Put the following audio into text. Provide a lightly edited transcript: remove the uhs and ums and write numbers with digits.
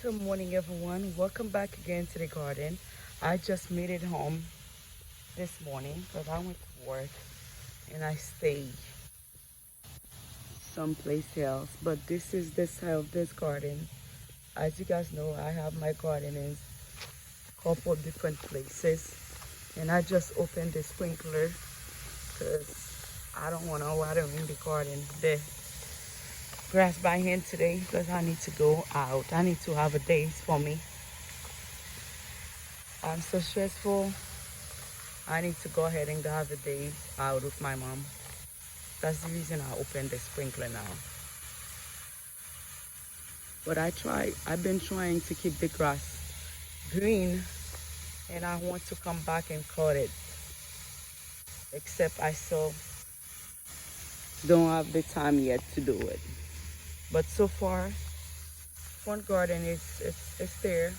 Good morning, everyone. Welcome back again to the garden. I just made it home this morning because I went to work and I stayed someplace else. But this is the side of this garden. As you guys know, I have my garden in a couple different places, and I just opened the sprinkler because I don't want to water in the garden. The grass by hand today because I need to go out. I need to have a day for me. I'm so stressful. I need to go ahead and have a day out with my mom. That's the reason I opened the sprinkler now. But I've been trying to keep the grass green, and I want to come back and cut it. Except I still don't have the time yet to do it. But so far, front garden is it's there.